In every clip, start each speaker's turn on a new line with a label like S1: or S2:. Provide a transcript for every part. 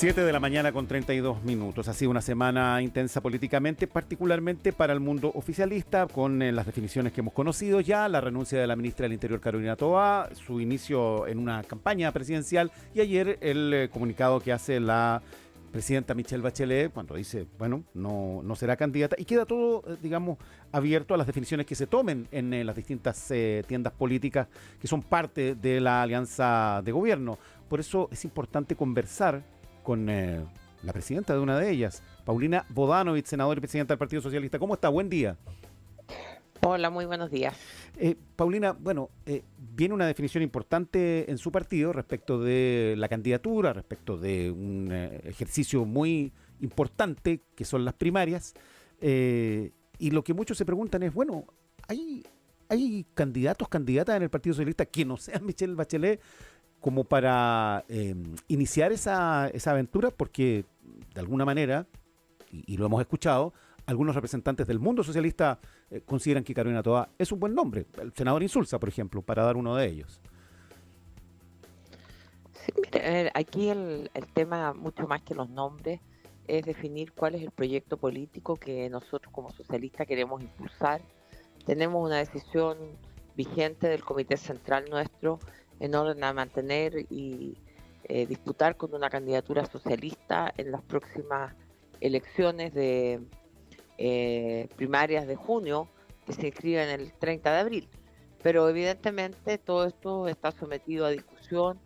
S1: 7 de la mañana con 32 minutos. Ha sido una semana intensa políticamente, particularmente para el mundo oficialista, con las definiciones que hemos conocido ya, la renuncia de la ministra del Interior, Carolina Toá, su inicio en una campaña presidencial y ayer el comunicado que hace la presidenta Michelle Bachelet cuando dice, bueno, no será candidata, y queda todo, digamos, abierto a las definiciones que se tomen en las distintas tiendas políticas que son parte de la alianza de gobierno. Por eso es importante conversar con la presidenta de una de ellas, Paulina Bodanovich, senadora y presidenta del Partido Socialista. ¿Cómo está? Buen día.
S2: Hola, muy buenos días.
S1: Paulina, bueno, viene una definición importante en su partido respecto de la candidatura, respecto de un ejercicio muy importante que son las primarias, y lo que muchos se preguntan es, bueno, ¿hay candidatos, candidatas en el Partido Socialista que no sean Michelle Bachelet como para iniciar esa aventura? Porque de alguna manera, y lo hemos escuchado, algunos representantes del mundo socialista consideran que Carolina Toá es un buen nombre. El senador Insulza, por ejemplo, para dar uno de ellos.
S2: Sí, mire, aquí el tema, mucho más que los nombres, es definir cuál es el proyecto político que nosotros como socialistas queremos impulsar. Tenemos una decisión vigente del Comité Central nuestro en orden a mantener y disputar con una candidatura socialista en las próximas elecciones de primarias de junio, que se inscriben el 30 de abril. Pero evidentemente todo esto está sometido a discusión.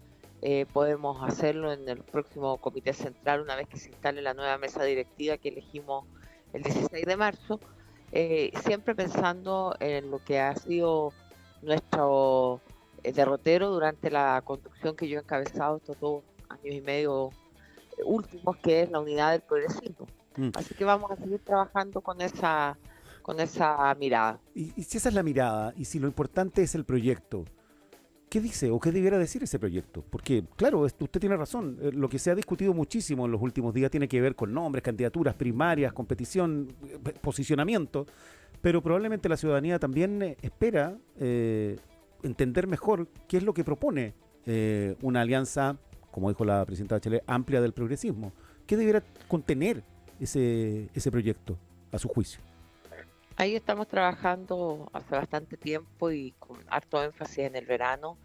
S2: Podemos hacerlo en el próximo Comité Central una vez que se instale la nueva mesa directiva que elegimos el 16 de marzo, siempre pensando en lo que ha sido nuestro derrotero durante la construcción que yo he encabezado estos 2 años y medio últimos, que es la unidad del progresismo. Así que vamos a seguir trabajando con esa mirada.
S1: Y si esa es la mirada, y si lo importante es el proyecto, ¿qué dice o qué debiera decir ese proyecto? Porque, claro, usted tiene razón, lo que se ha discutido muchísimo en los últimos días tiene que ver con nombres, candidaturas, primarias, competición, posicionamiento, pero probablemente la ciudadanía también espera entender mejor qué es lo que propone una alianza, como dijo la presidenta Bachelet, amplia del progresismo. ¿Qué debiera contener ese proyecto, a su juicio?
S2: Ahí estamos trabajando hace bastante tiempo y con harto énfasis en el verano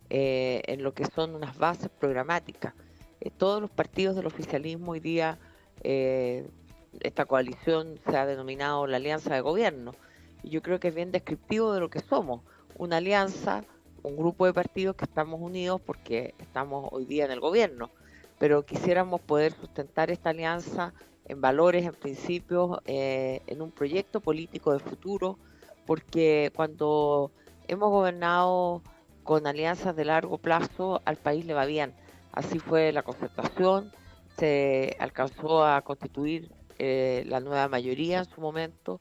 S2: en lo que son unas bases programáticas. Todos los partidos del oficialismo hoy día, esta coalición se ha denominado la Alianza de Gobierno, y yo creo que es bien descriptivo de lo que somos, una alianza, un grupo de partidos que estamos unidos porque estamos hoy día en el gobierno, pero quisiéramos poder sustentar esta alianza en valores, en principios, en un proyecto político de futuro, porque cuando hemos gobernado con alianzas de largo plazo, al país le va bien. Así fue la concertación, se alcanzó a constituir la nueva mayoría en su momento,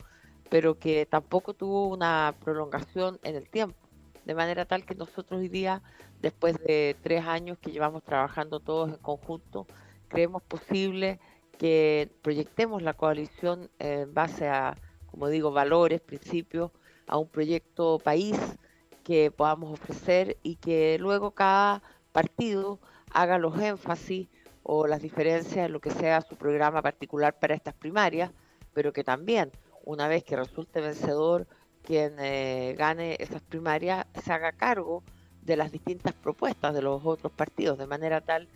S2: pero que tampoco tuvo una prolongación en el tiempo, de manera tal que nosotros hoy día, después de 3 años que llevamos trabajando todos en conjunto, creemos posible que proyectemos la coalición en base a, como digo, valores, principios, a un proyecto país que podamos ofrecer, y que luego cada partido haga los énfasis o las diferencias en lo que sea su programa particular para estas primarias, pero que también, una vez que resulte vencedor quien gane esas primarias, se haga cargo de las distintas propuestas de los otros partidos, de manera tal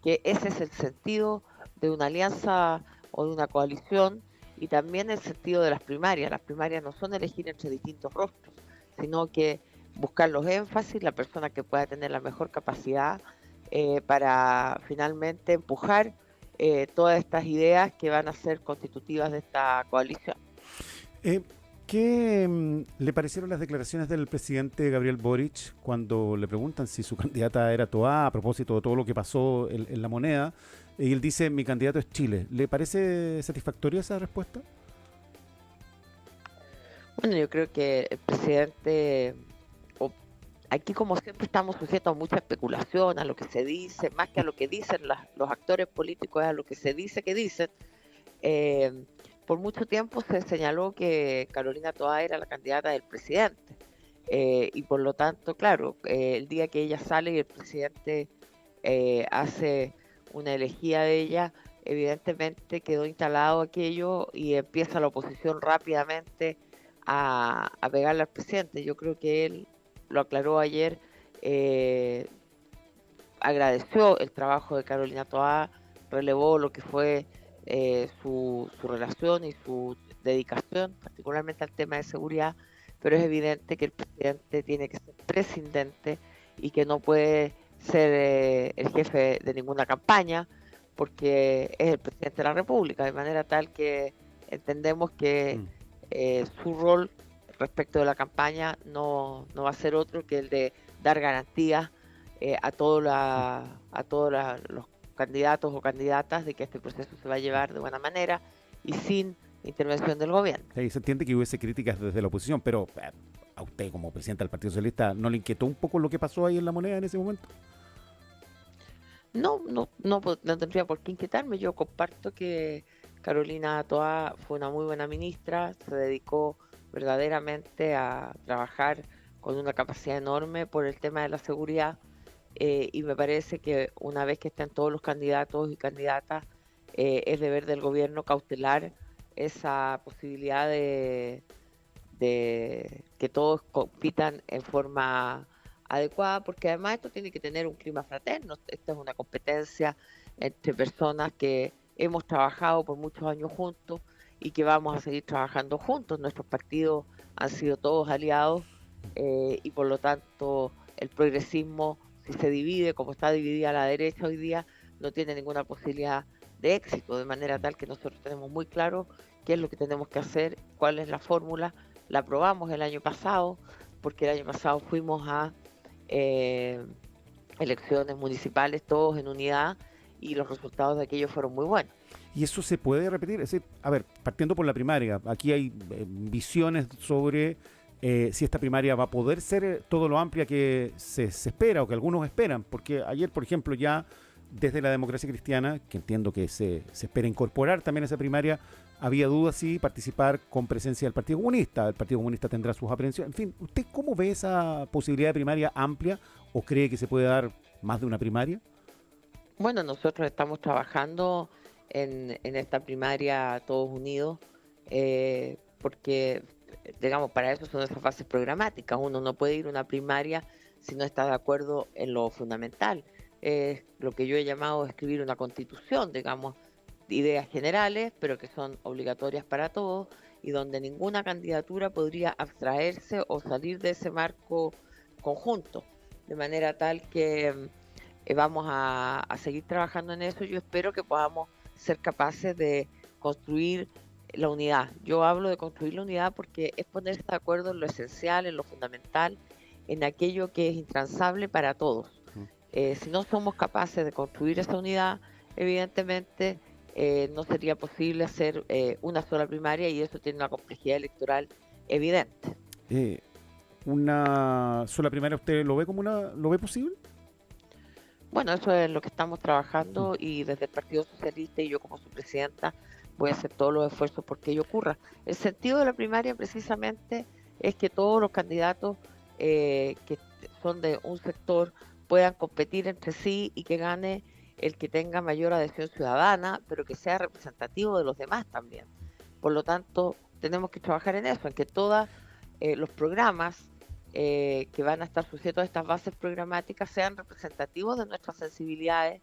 S2: que ese es el sentido de una alianza o de una coalición, y también el sentido de las primarias. Las primarias no son elegir entre distintos rostros, sino que buscar los énfasis, la persona que pueda tener la mejor capacidad para finalmente empujar todas estas ideas que van a ser constitutivas de esta coalición.
S1: ¿Qué le parecieron las declaraciones del presidente Gabriel Boric cuando le preguntan si su candidata era Toá a propósito de todo lo que pasó en La Moneda? Y él dice, mi candidato es Chile. ¿Le parece satisfactoria esa respuesta?
S2: Bueno, yo creo que el presidente, aquí como siempre estamos sujetos a mucha especulación, a lo que se dice, más que a lo que dicen los actores políticos, es a lo que se dice que dicen. Por mucho tiempo se señaló que Carolina Toá era la candidata del presidente, y por lo tanto, claro, el día que ella sale y el presidente hace una elegía de ella, evidentemente quedó instalado aquello y empieza la oposición rápidamente a pegarle al presidente. Yo creo que él lo aclaró ayer, eh, agradeció el trabajo de Carolina Toá, relevó lo que fue su relación y su dedicación, particularmente al tema de seguridad, pero es evidente que el presidente tiene que ser presidente y que no puede ser el jefe de ninguna campaña, porque es el presidente de la República, de manera tal que entendemos que
S1: Mm.
S2: su rol respecto de la campaña no va a ser otro que el de dar garantías a todos los candidatos o candidatas de que este proceso se va a llevar de buena manera y sin intervención del gobierno.
S1: Sí, se entiende que hubiese críticas desde la oposición, pero a usted como presidente del Partido Socialista, ¿no le inquietó un poco lo que pasó ahí en La Moneda en ese momento?
S2: No tendría por qué inquietarme. Yo comparto que Carolina Toá fue una muy buena ministra, se dedicó verdaderamente a trabajar con una capacidad enorme por el tema de la seguridad, y me parece que una vez que estén todos los candidatos y candidatas, es deber del gobierno cautelar esa posibilidad de que todos compitan en forma adecuada, porque además esto tiene que tener un clima fraterno. Esta es una competencia entre personas que hemos trabajado por muchos años juntos y que vamos a seguir trabajando juntos. Nuestros partidos han sido todos aliados, y por lo tanto el progresismo, si se divide como está dividida la derecha hoy día, no tiene ninguna posibilidad de éxito, de manera tal que nosotros tenemos muy claro qué es lo que tenemos que hacer, cuál es la fórmula. La aprobamos el año pasado, porque el año pasado fuimos a eh, elecciones municipales todos en unidad y los resultados de aquello fueron muy buenos.
S1: Y eso se puede repetir. Es decir, a ver, partiendo por la primaria, aquí hay visiones sobre si esta primaria va a poder ser todo lo amplia que se espera o que algunos esperan, porque ayer, por ejemplo, ya desde la Democracia Cristiana, que entiendo que se espera incorporar también a esa primaria, había dudas si participar con presencia del Partido Comunista. El Partido Comunista tendrá sus aprehensiones. En fin, ¿usted cómo ve esa posibilidad de primaria amplia o cree que se puede dar más de una primaria?
S2: Bueno, nosotros estamos trabajando en esta primaria todos unidos, porque, digamos, para eso son esas fases programáticas. Uno no puede ir a una primaria si no está de acuerdo en lo fundamental. Es lo que yo he llamado escribir una constitución, digamos, ideas generales, pero que son obligatorias para todos y donde ninguna candidatura podría abstraerse o salir de ese marco conjunto, de manera tal que vamos a seguir trabajando en eso. Yo espero que podamos ser capaces de construir la unidad. Yo hablo de construir la unidad porque es ponerse de acuerdo en lo esencial, en lo fundamental, en aquello que es intransable para todos. Si no somos capaces de construir esa unidad, evidentemente no sería posible hacer una sola primaria y eso tiene una complejidad electoral evidente.
S1: ¿Una sola primaria usted lo ve como lo ve posible?
S2: Bueno, eso es lo que estamos
S1: Mm.
S2: trabajando y desde el Partido Socialista y yo como su presidenta voy a hacer todos los esfuerzos por que ello ocurra. El sentido de la primaria precisamente es que todos los candidatos que son de un sector puedan competir entre sí y que gane el que tenga mayor adhesión ciudadana, pero que sea representativo de los demás también. Por lo tanto, tenemos que trabajar en eso, en que todos los programas que van a estar sujetos a estas bases programáticas sean representativos de nuestras sensibilidades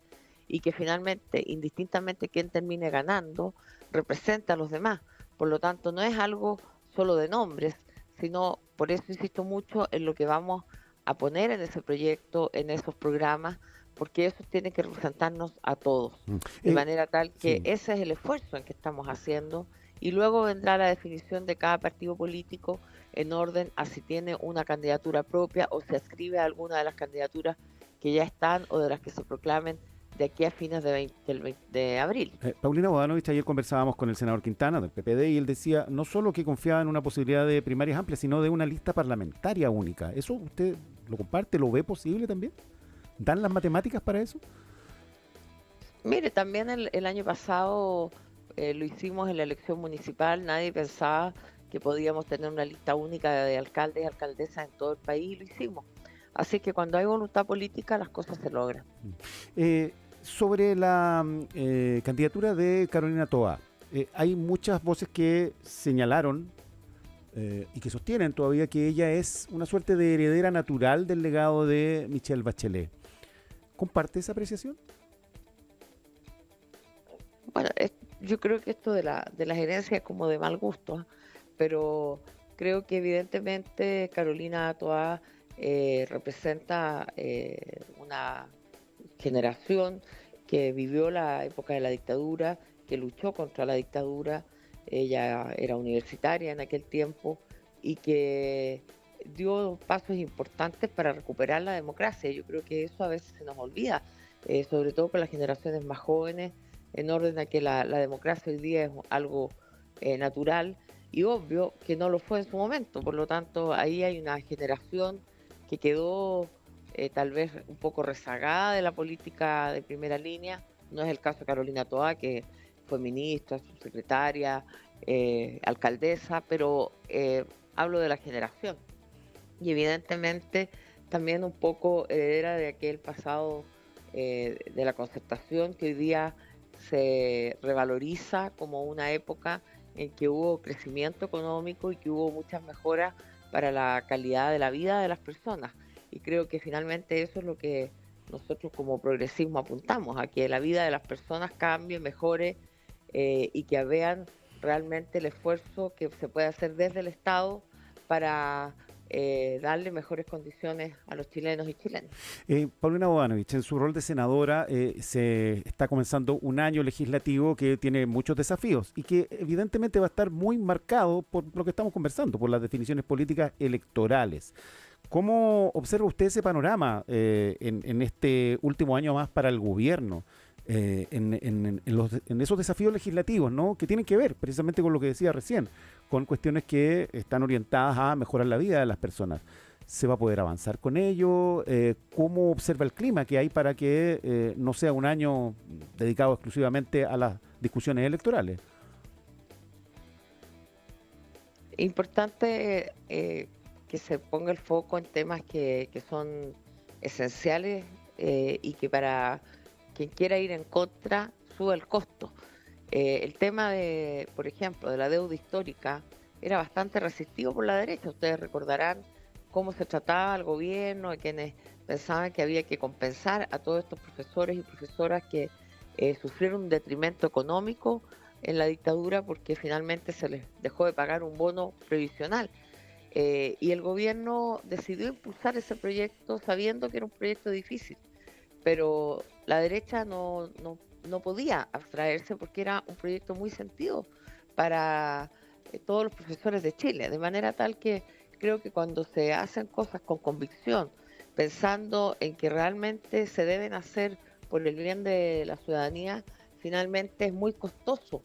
S2: y que finalmente, indistintamente quién termine ganando, represente a los demás. Por lo tanto, no es algo solo de nombres, sino, por eso insisto mucho en lo que vamos a poner en ese proyecto, en esos programas, porque eso tiene que representarnos a todos,
S1: Mm.
S2: de manera tal que
S1: Sí.
S2: ese es el esfuerzo en que estamos haciendo y luego vendrá la definición de cada partido político en orden a si tiene una candidatura propia o se adscribe a alguna de las candidaturas que ya están o de las que se proclamen de aquí a fines del 20 de abril.
S1: Paulina Bodanovich, ayer conversábamos con el senador Quintana del PPD y él decía no solo que confiaba en una posibilidad de primarias amplias, sino de una lista parlamentaria única. ¿Eso usted lo comparte? ¿Lo ve posible también? ¿Dan las matemáticas para eso?
S2: Mire, también el año pasado lo hicimos en la elección municipal, nadie pensaba que podíamos tener una lista única de alcaldes y alcaldesas en todo el país y lo hicimos. Así que cuando hay voluntad política las cosas se logran.
S1: Eh, Sobre la candidatura de Carolina Toá, hay muchas voces que señalaron y que sostienen todavía que ella es una suerte de heredera natural del legado de Michelle Bachelet. ¿Comparte esa apreciación?
S2: Bueno, yo creo que esto de las herencias es como de mal gusto, ¿ah? Pero creo que evidentemente Carolina Toá representa una generación que vivió la época de la dictadura, que luchó contra la dictadura. Ella era universitaria en aquel tiempo y que dio pasos importantes para recuperar la democracia. Yo creo que eso a veces se nos olvida, sobre todo con las generaciones más jóvenes, en orden a que la democracia hoy día es algo natural y obvio que no lo fue en su momento. Por lo tanto, ahí hay una generación que quedó tal vez un poco rezagada de la política de primera línea. No es el caso de Carolina Toá, que fue ministra, subsecretaria, alcaldesa, pero hablo de la generación. Y evidentemente también un poco heredera de aquel pasado de la concertación que hoy día se revaloriza como una época en que hubo crecimiento económico y que hubo muchas mejoras para la calidad de la vida de las personas. Y creo que finalmente eso es lo que nosotros como progresismo apuntamos, a que la vida de las personas cambie, mejore y que vean realmente el esfuerzo que se puede hacer desde el Estado para darle mejores condiciones a los chilenos y chilenas.
S1: Paulina Bodanovich, en su rol de senadora, se está comenzando un año legislativo que tiene muchos desafíos y que evidentemente va a estar muy marcado por lo que estamos conversando, por las definiciones políticas electorales. ¿Cómo observa usted ese panorama en este último año más para el gobierno? En esos desafíos legislativos, ¿no? Que tienen que ver precisamente con lo que decía recién, con cuestiones que están orientadas a mejorar la vida de las personas. ¿Se va a poder avanzar con ello? ¿Cómo observa el clima que hay para que no sea un año dedicado exclusivamente a las discusiones electorales?
S2: Importante que se ponga el foco en temas que son esenciales y que para quien quiera ir en contra suba el costo. El tema de, por ejemplo, de la deuda histórica era bastante resistido por la derecha. Ustedes recordarán cómo se trataba al gobierno, de quienes pensaban que había que compensar a todos estos profesores y profesoras que sufrieron un detrimento económico en la dictadura porque finalmente se les dejó de pagar un bono previsional. Y el gobierno decidió impulsar ese proyecto sabiendo que era un proyecto difícil, pero la derecha no podía abstraerse porque era un proyecto muy sentido para todos los profesores de Chile, de manera tal que creo que cuando se hacen cosas con convicción, pensando en que realmente se deben hacer por el bien de la ciudadanía, finalmente es muy costoso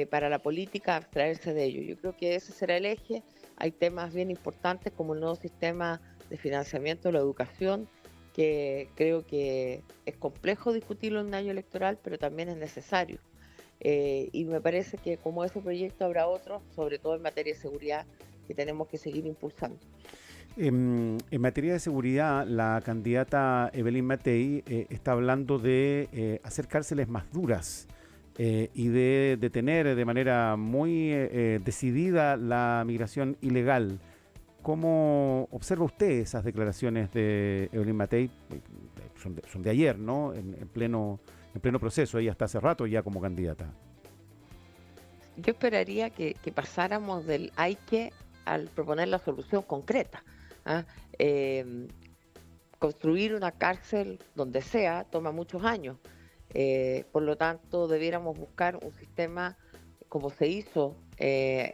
S2: para la política abstraerse de ello. Yo creo que ese será el eje. Hay temas bien importantes como el nuevo sistema de financiamiento de la educación, que creo que es complejo discutirlo en un año electoral, pero también es necesario. Y me parece que como ese proyecto habrá otros, sobre todo en materia de seguridad, que tenemos que seguir impulsando.
S1: En materia de seguridad, la candidata Evelyn Matei está hablando de hacer cárceles más duras y de detener de manera muy decidida la migración ilegal. ¿Cómo observa usted esas declaraciones de Evelyn Matei? Son de ayer, ¿no? En pleno proceso, ella está hace rato ya como candidata.
S2: Yo esperaría que pasáramos del hay que al proponer la solución concreta. ¿Ah? Construir una cárcel donde sea toma muchos años. Por lo tanto, debiéramos buscar un sistema como se hizo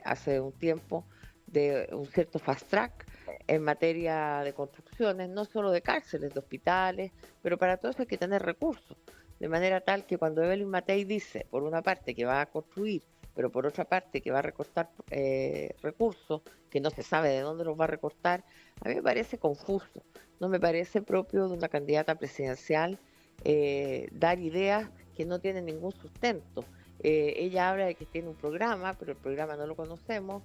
S2: hace un tiempo, de un cierto fast track en materia de construcciones, no solo de cárceles, de hospitales, pero para todo eso hay que tener recursos. De manera tal que cuando Evelyn Matei dice, por una parte, que va a construir, pero por otra parte que va a recortar recursos, que no se sabe de dónde los va a recortar, a mí me parece confuso. No me parece propio de una candidata presidencial dar ideas que no tienen ningún sustento. Ella habla de que tiene un programa, pero el programa no lo conocemos.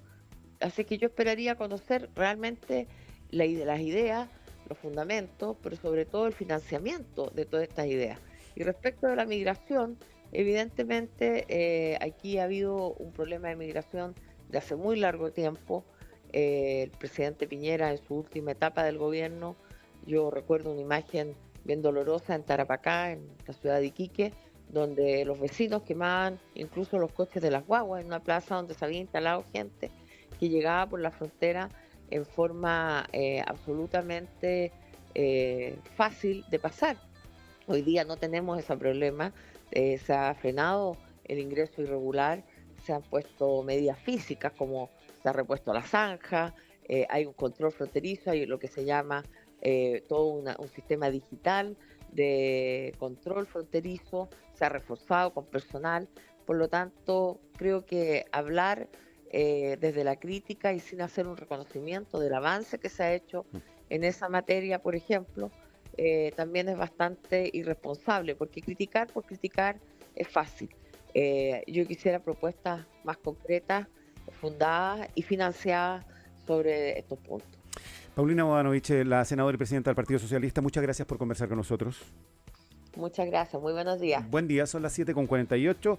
S2: Así que yo esperaría conocer realmente las ideas, los fundamentos, pero sobre todo el financiamiento de todas estas ideas. Y respecto de la migración, evidentemente aquí ha habido un problema de migración de hace muy largo tiempo. El presidente Piñera en su última etapa del gobierno, yo recuerdo una imagen bien dolorosa en Tarapacá, en la ciudad de Iquique, donde los vecinos quemaban incluso los coches de las guaguas en una plaza donde se había instalado gente que llegaba por la frontera en forma absolutamente fácil de pasar. Hoy día no tenemos ese problema, se ha frenado el ingreso irregular, se han puesto medidas físicas como se ha repuesto la zanja, hay un control fronterizo, hay lo que se llama todo un sistema digital de control fronterizo, se ha reforzado con personal, por lo tanto creo que hablar desde la crítica y sin hacer un reconocimiento del avance que se ha hecho en esa materia, por ejemplo, también es bastante irresponsable, porque criticar por criticar es fácil. Yo quisiera propuestas más concretas, fundadas y financiadas sobre estos puntos.
S1: Paulina Bodanovich, la senadora y presidenta del Partido Socialista, muchas gracias por conversar con nosotros.
S2: Muchas gracias, muy buenos días.
S1: Buen día, son las 7:48.